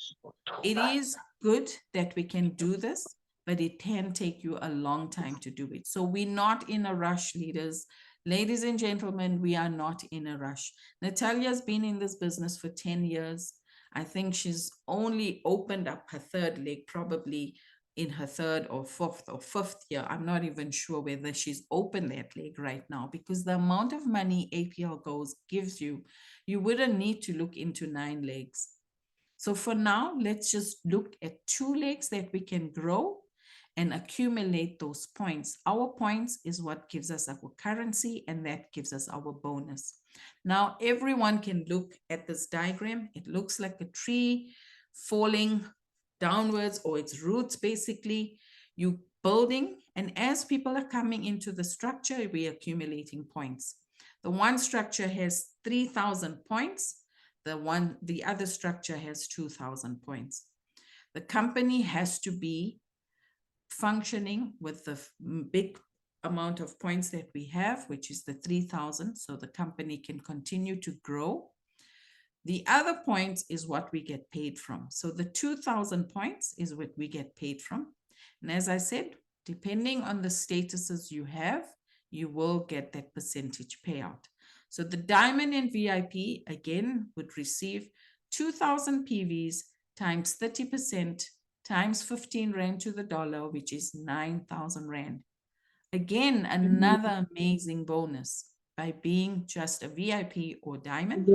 It is good that we can do this, but it can take you a long time to do it. So we're not in a rush, leaders. Ladies and gentlemen, we are not in a rush. Natalia's been in this business for 10 years. I think she's only opened up her 3rd leg, probably in her 3rd or 5th year. I'm not even sure whether she's opened that leg right now, because the amount of money APLGO gives you, you wouldn't need to look into 9 legs. So for now, let's just look at 2 legs that we can grow and accumulate those points. Our points is what gives us our currency, and that gives us our bonus. Now, everyone can look at this diagram. It looks like a tree falling downwards, or its roots basically. You building, and as people are coming into the structure, we're accumulating points. The one structure has 3,000 points. The other structure has 2,000 points. The company has to be functioning with the big amount of points that we have, which is the 3,000, so the company can continue to grow. The other points is what we get paid from. So the 2,000 points is what we get paid from. And as I said, depending on the statuses you have, you will get that percentage payout. So the diamond and VIP, again, would receive 2,000 PVs times 30% times 15 Rand to the dollar, which is 9,000 Rand. Again, another amazing bonus by being just a VIP or diamond.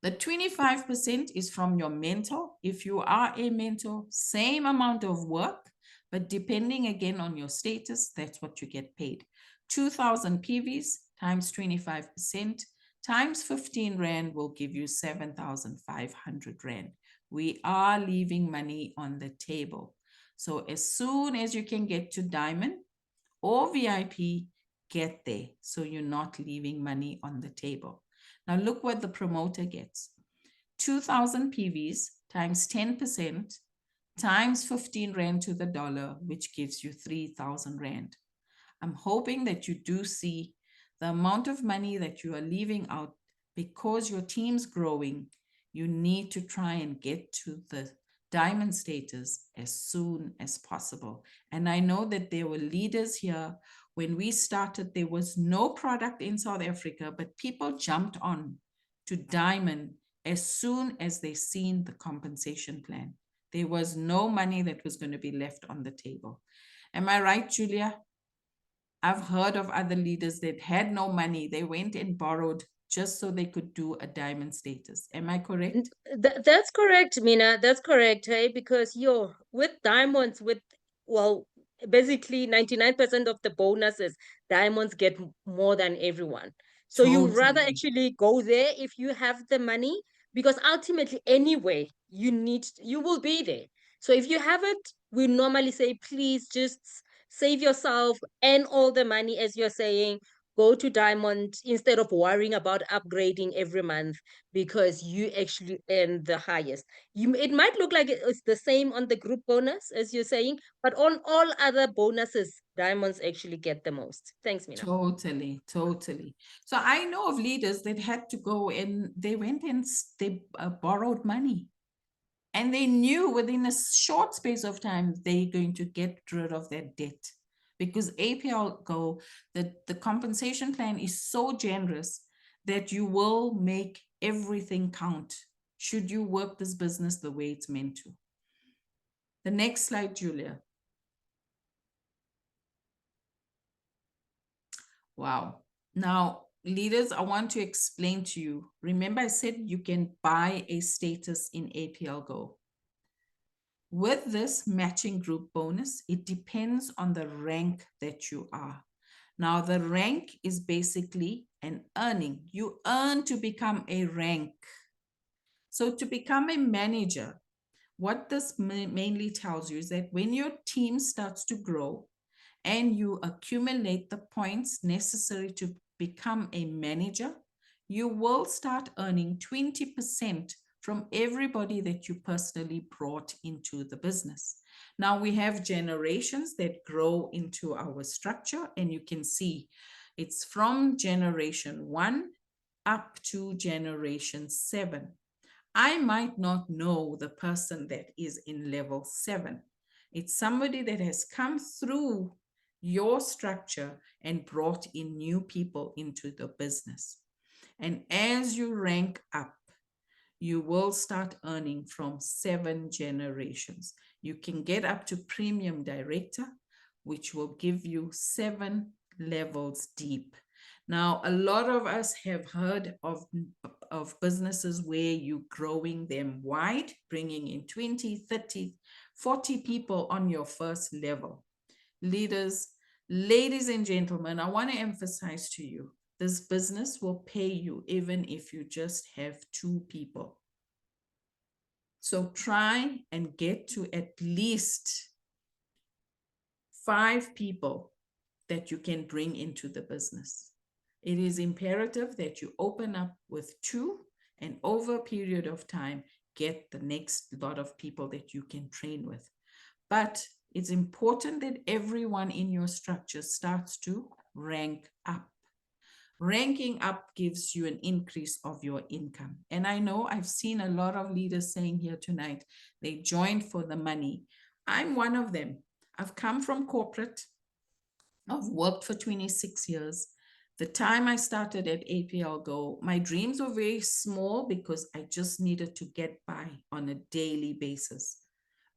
The 25% is from your mentor. If you are a mentor, same amount of work, but depending again on your status, that's what you get paid. 2,000 PVs times 25% times 15 Rand will give you 7,500 Rand. We are leaving money on the table. So as soon as you can get to Diamond or VIP, get there. So you're not leaving money on the table. Now look what the promoter gets. 2,000 PVs times 10% times 15 Rand to the dollar, which gives you 3,000 Rand. I'm hoping that you do see the amount of money that you are leaving out because your team's growing. You need to try and get to the diamond status as soon as possible. And I know that there were leaders here. When we started, there was no product in South Africa, but people jumped on to diamond as soon as they seen the compensation plan. There was no money that was going to be left on the table. Am I right, Julia? I've heard of other leaders that had no money. They went and borrowed just so they could do a diamond status. Am I correct? That's correct, Mina. That's correct. Hey, because with diamonds, well, basically 99% of the bonuses, diamonds get more than everyone. So you rather Totally. actually go there if you have the money, because ultimately, anyway, you will be there. So if you have it, we normally say, please just save yourself and all the money, as you're saying, go to diamond instead of worrying about upgrading every month because you actually earn the highest. It might look like it's the same on the group bonus as you're saying, but on all other bonuses, diamonds actually get the most. Thanks, Mina. Totally, totally. So I know of leaders that had to go and they went and they borrowed money. And they knew within a short space of time they're going to get rid of their debt. Because APLGO, the compensation plan is so generous that you will make everything count should you work this business the way it's meant to. The next slide, Julia. Wow. Now, leaders, I want to explain to you. Remember, I said you can buy a status in APLGO. With this matching group bonus, it depends on the rank that you are. Now, the rank is basically an earning. You earn to become a rank. So to become a manager, what this mainly tells you is that when your team starts to grow and you accumulate the points necessary to become a manager, you will start earning 20% from everybody that you personally brought into the business. Now we have generations that grow into our structure, and you can see it's from generation 1 up to generation 7. I might not know the person that is in level 7. It's somebody that has come through your structure and brought in new people into the business. And as you rank up, you will start earning from 7 generations. You can get up to premium director, which will give you 7 levels deep. Now, a lot of us have heard of businesses where you're growing them wide, bringing in 20, 30, 40 people on your first level. Leaders, ladies and gentlemen, I want to emphasize to you, this business will pay you even if you just have 2 people. So try and get to at least 5 people that you can bring into the business. It is imperative that you open up with 2 and over a period of time, get the next lot of people that you can train with. But it's important that everyone in your structure starts to rank up. Ranking up gives you an increase of your income. And I know I've seen a lot of leaders saying here tonight, they joined for the money. I'm one of them. I've come from corporate. I've worked for 26 years. The time I started at APLGO, my dreams were very small because I just needed to get by on a daily basis.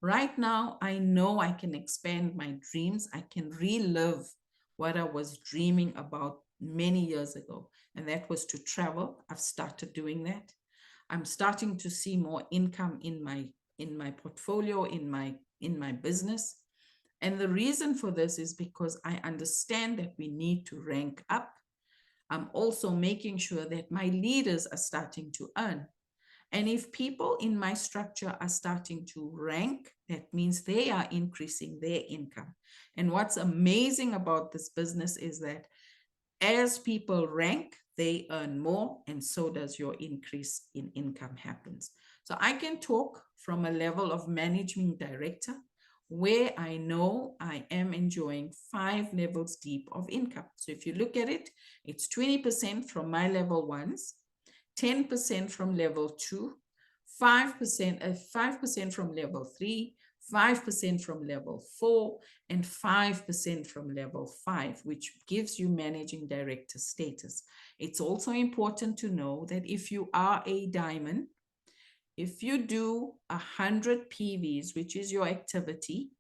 Right now, I know I can expand my dreams. I can relive what I was dreaming about many years ago, and that was to travel. I've started doing that. I'm starting to see more income in my portfolio, in my business. And the reason for this is because I understand that we need to rank up. I'm also making sure that my leaders are starting to earn. And if people in my structure are starting to rank, that means they are increasing their income. And what's amazing about this business is that as people rank, they earn more, and so does your increase in income happens. So I can talk from a level of managing director where I know I am enjoying 5 levels deep of income. So if you look at it, it's 20% from my level ones, 10% from level 2, 5% from level 3, 5% from level 4, and 5% from level 5, which gives you managing director status. It's also important to know that if you are a diamond, if you do 100 PVs, which is your activity,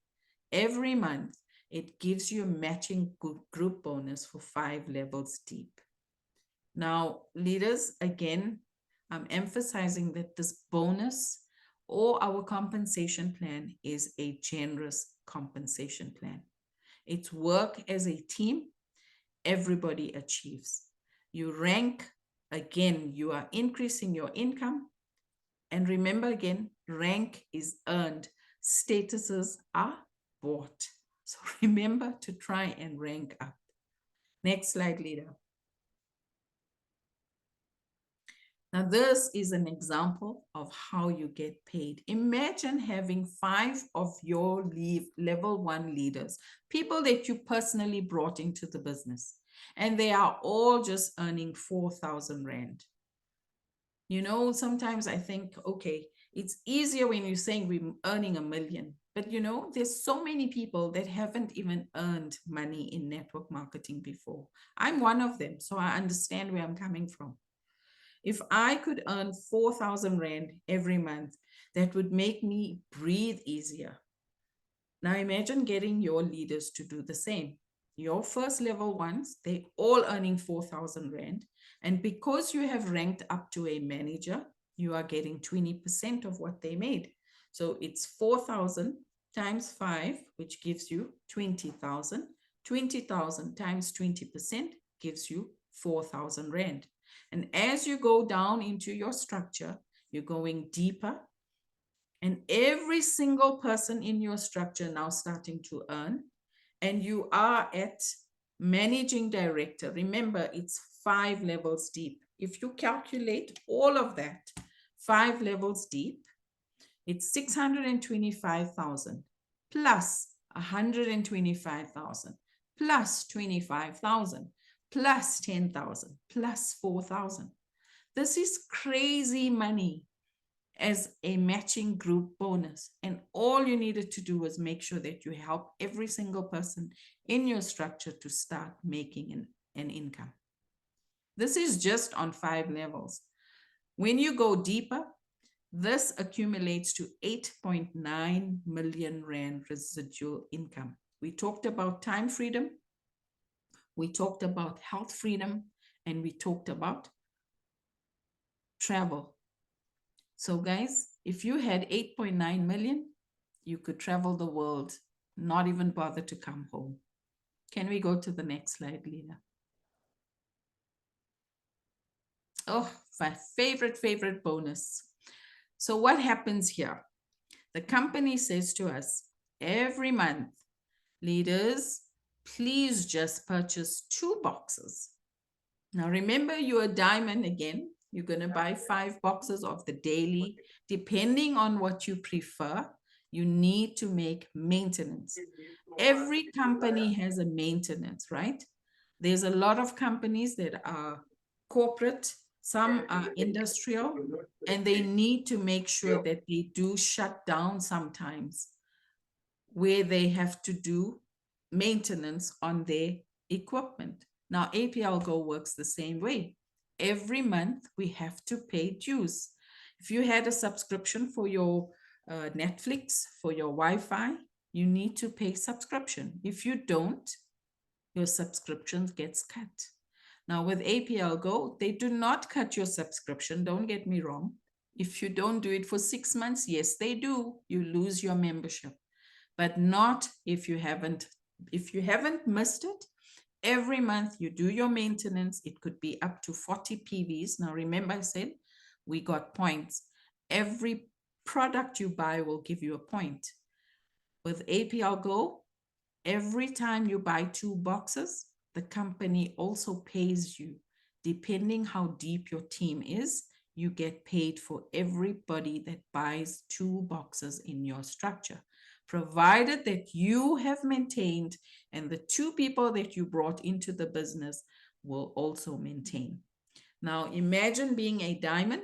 every month, it gives you a matching group bonus for 5 levels deep. Now, leaders, again, I'm emphasizing that this bonus or our compensation plan is a generous compensation plan. It's work as a team, everybody achieves. You rank, again, you are increasing your income. And remember again, rank is earned, statuses are bought. So remember to try and rank up. Next slide, leader. Now, this is an example of how you get paid. Imagine having 5 of your level 1 leaders, people that you personally brought into the business, and they are all just earning 4,000 Rand. You know, sometimes I think, okay, it's easier when you're saying we're earning 1 million. But you know, there's so many people that haven't even earned money in network marketing before. I'm one of them, so I understand where I'm coming from. If I could earn 4,000 Rand every month, that would make me breathe easier. Now imagine getting your leaders to do the same. Your first level ones, they all earning 4,000 Rand. And because you have ranked up to a manager, you are getting 20% of what they made. So it's 4,000 times 5, which gives you 20,000. 20,000 times 20% gives you 4,000 Rand. And as you go down into your structure, you're going deeper. And every single person in your structure now starting to earn. And you are at managing director. Remember, it's 5 levels deep. If you calculate all of that, 5 levels deep, it's 625,000 plus 125,000 plus 25,000 plus 10,000 plus 4,000. This is crazy money as a matching group bonus. And all you needed to do was make sure that you help every single person in your structure to start making an income. This is just on 5 levels. When you go deeper, this accumulates to 8.9 million Rand residual income. We talked about time freedom, we talked about health freedom, and we talked about travel. So guys, if you had 8.9 million, you could travel the world, not even bother to come home. Can we go to the next slide, Lena? Oh, my favorite bonus. So what happens here? The company says to us every month, leaders, please just purchase 2 boxes. Now remember, you're a diamond again. You're going to buy 5 boxes of the daily. Depending on what you prefer, you need to make maintenance. Every company has a maintenance, right? There's a lot of companies that are corporate, some are industrial, and they need to make sure that they do shut down sometimes where they have to do maintenance on their equipment. Now, APLGO works the same way. Every month, we have to pay dues. If you had a subscription for your Netflix, for your Wi-Fi, you need to pay subscription. If you don't, your subscription gets cut. Now, with APLGO, they do not cut your subscription. Don't get me wrong. If you don't do it for 6 months, yes, they do. You lose your membership. But not if you haven't missed it. Every month you do your maintenance. It could be up to 40 PVs. Now, remember I said we got points. Every product you buy will give you a point. With APLGO, every time you buy 2 boxes, the company also pays you. Depending how deep your team is, you get paid for everybody that buys 2 boxes in your structure, provided that you have maintained and the 2 people that you brought into the business will also maintain. Now, imagine being a diamond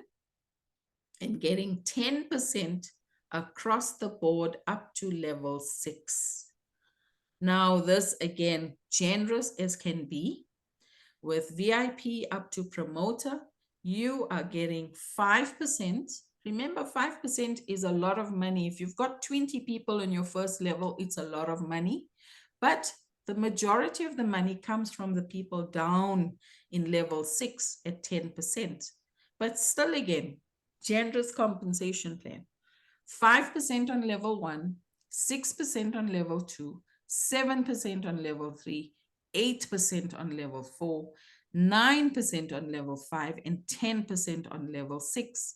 and getting 10% across the board up to level 6. Now, this again, generous as can be. With VIP up to promoter, you are getting 5%. Remember, 5% is a lot of money. If you've got 20 people in your first level, it's a lot of money. But the majority of the money comes from the people down in level 6 at 10%. But still, again, generous compensation plan. 5% on level 1, 6% on level 2, 7% on level 3, 8% on level 4, 9% on level 5, and 10% on level 6.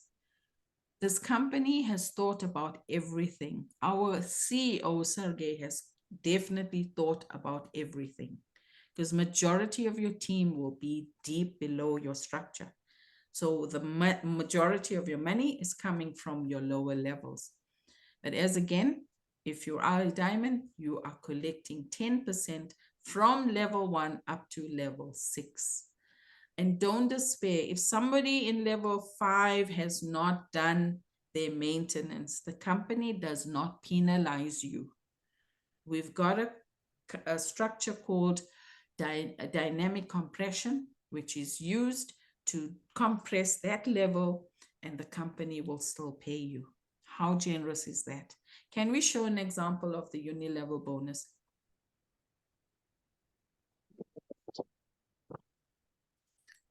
This company has thought about everything. Our CEO, Sergey, has definitely thought about everything, because majority of your team will be deep below your structure. So the majority of your money is coming from your lower levels. But as again, if you are a diamond, you are collecting 10% from level 1 up to level 6. And don't despair. If somebody in level 5 has not done their maintenance, the company does not penalize you. We've got a structure called dynamic compression, which is used to compress that level, and the company will still pay you. How generous is that? Can we show an example of the uni-level bonus?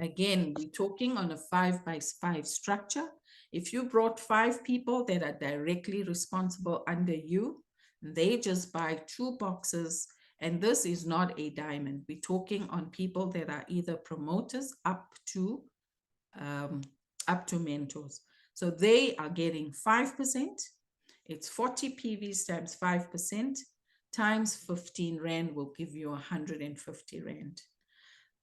Again, we're talking on a 5x5 structure. If you brought 5 people that are directly responsible under you, they just buy 2 boxes. And this is not a diamond. We're talking on people that are either promoters up to mentors. So they are getting 5%. It's 40 PVs times 5% times 15 Rand will give you 150 Rand.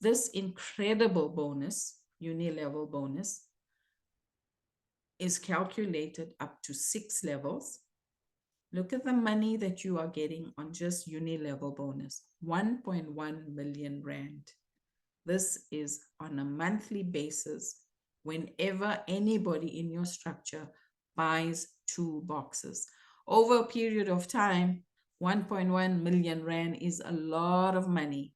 This incredible bonus, uni-level bonus, is calculated up to 6 levels. Look at the money that you are getting on just uni-level bonus, 1.1 million Rand. This is on a monthly basis whenever anybody in your structure buys 2 boxes. Over a period of time, 1.1 million Rand is a lot of money.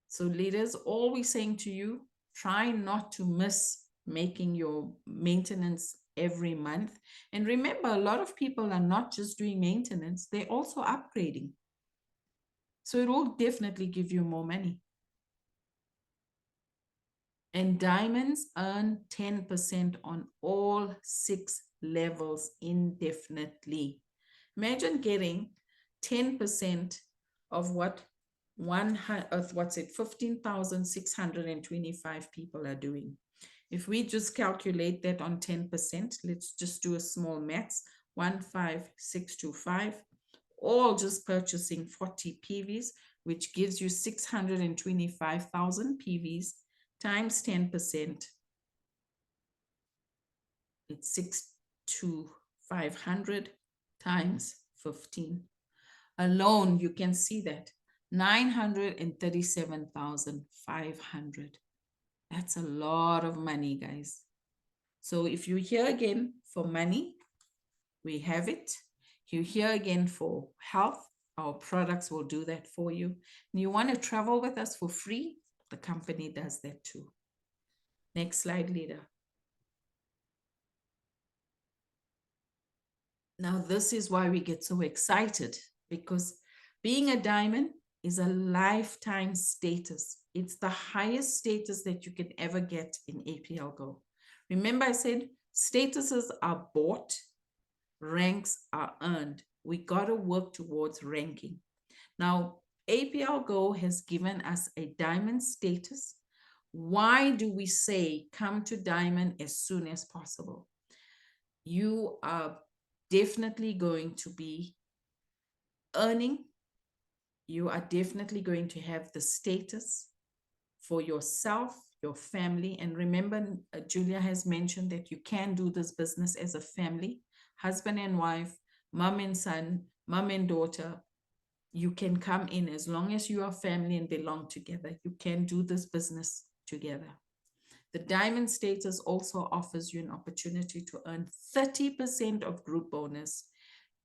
So leaders, all we're saying to you, try not to miss making your maintenance every month. And remember, a lot of people are not just doing maintenance, they're also upgrading. So it will definitely give you more money. And diamonds earn 10% on all 6 levels indefinitely. Imagine getting 10% of what 15,625 people are doing. If we just calculate that on 10%, let's just do a small maths, 15625, all just purchasing 40 PVs, which gives you 625,000 PVs times 10%. It's 62500 times 15. Alone, you can see that 937,500. That's a lot of money, guys. So if you're here again for money, we have it. You're here again for health, our products will do that for you. And you want to travel with us for free, the company does that too. Next slide, leader. Now, this is why we get so excited, because being a diamond is a lifetime status. It's the highest status that you can ever get in APLGO. Remember, I said statuses are bought, ranks are earned. We got to work towards ranking. Now, APLGO has given us a diamond status. Why do we say come to diamond as soon as possible? You are definitely going to be earning. You are definitely going to have the status for yourself, your family. And remember, Julia has mentioned that you can do this business as a family, husband and wife, mom and son, mom and daughter. You can come in as long as you are family and belong together. You can do this business together. The diamond status also offers you an opportunity to earn 30% of group bonus,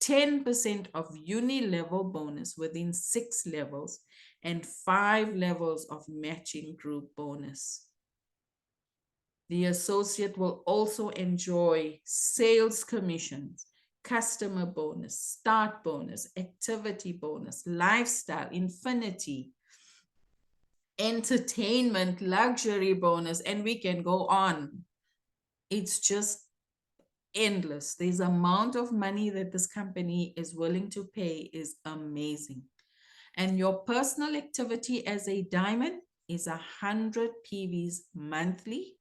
10% of uni-level bonus within 6 levels, and 5 levels of matching group bonus. The associate will also enjoy sales commissions, customer bonus, start bonus, activity bonus, lifestyle, infinity, entertainment, luxury bonus, and we can go on. It's just endless. This amount of money that this company is willing to pay is amazing. And your personal activity as a diamond is 100 PVs monthly.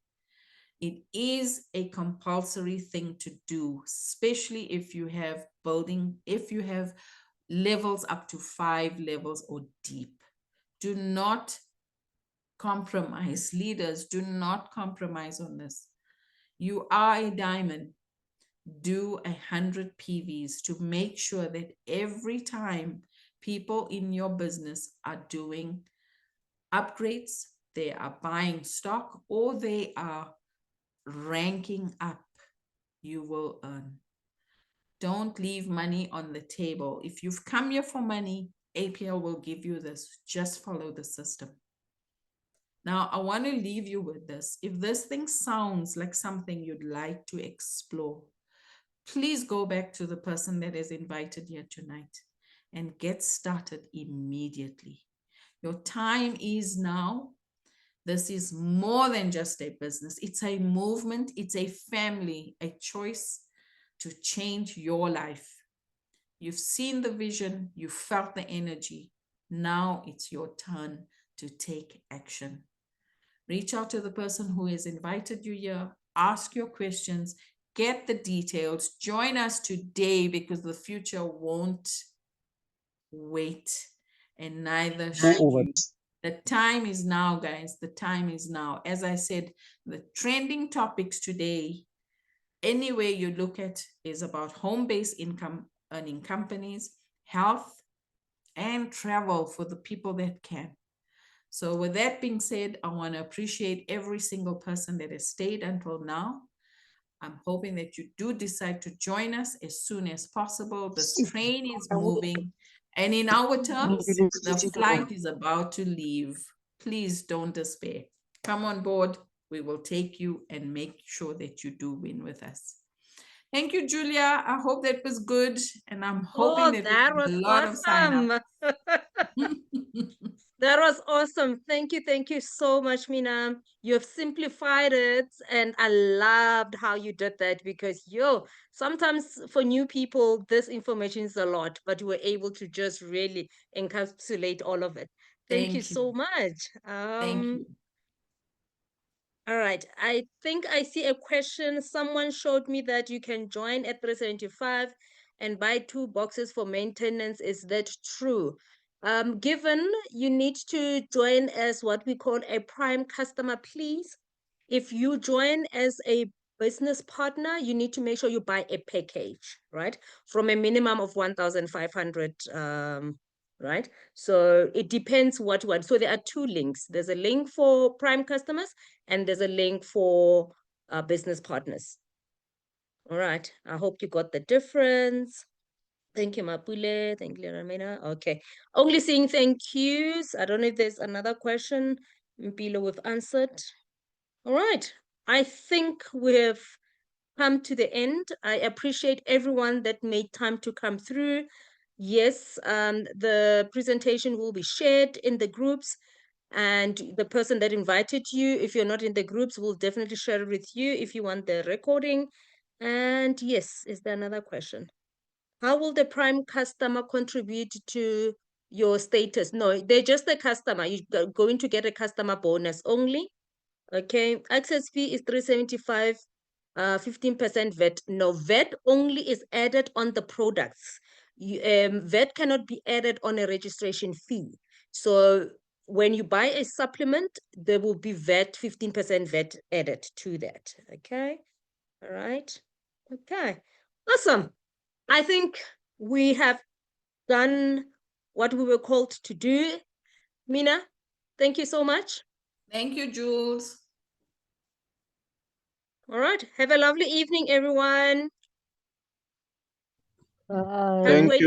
It is a compulsory thing to do, especially if you have levels up to 5 levels or deep. Do not compromise. Leaders, do not compromise on this. You are a diamond. Do 100 PVs to make sure that every time people in your business are doing upgrades, they are buying stock, or they are ranking up, you will earn. Don't leave money on the table. If you've come here for money, APL will give you this. Just follow the system. Now, I want to leave you with this. If this thing sounds like something you'd like to explore, please go back to the person that is invited here tonight and get started immediately. Your time is now. This is more than just a business. It's a movement. It's a family, a choice to change your life. You've seen the vision. You felt the energy. Now it's your turn to take action. Reach out to the person who has invited you here. Ask your questions. Get the details. Join us today because the future won't wait, and neither should you. The time is now, guys. The time is now. As I said, the trending topics today, any way you look at, is about home-based income earning companies, health, and travel for the people that can. So with that being said, I want to appreciate every single person that has stayed until now. I'm hoping that you do decide to join us as soon as possible. This train is moving, and in our terms, the flight is about to leave. Please don't despair. Come on board. We will take you and make sure that you do win with us. Thank you, Julia. I hope that was good, and I'm hoping that we that have was a lot of awesome. sign-up. That was awesome. Thank you. Thank you so much, Mina. You have simplified it, and I loved how you did that because, sometimes for new people, this information is a lot, but you were able to just really encapsulate all of it. Thank you Thank so you. much. Thank you. All right. I think I see a question. Someone showed me that you can join at 375 and buy 2 boxes for maintenance. Is that true? Given you need to join as what we call a prime customer, please. If you join as a business partner, you need to make sure you buy a package, right? From a minimum of 1,500, right? So it depends what one. So there are 2 links. There's a link for prime customers and there's a link for business partners. All right. I hope you got the difference. Thank you, Mapule. Thank you, Ramina. Okay. Only seeing thank yous. I don't know if there's another question. Mpilo, we've answered. All right. I think we've come to the end. I appreciate everyone that made time to come through. Yes, the presentation will be shared in the groups, and the person that invited you, if you're not in the groups, will definitely share it with you if you want the recording. And yes, is there another question? How will the prime customer contribute to your status. No, they're just a customer. You're going to get a customer bonus only. Okay, access fee is 375, 15% VAT. No, VAT only is added on the products. VAT cannot be added on a registration fee. So when you buy a supplement, there will be VAT, 15% VAT added to that. Okay, all right. Okay, awesome. I think we have done what we were called to do. Mina, thank you so much. Thank you, Jules. All right. Have a lovely evening, everyone. Bye. Can't Thank wait.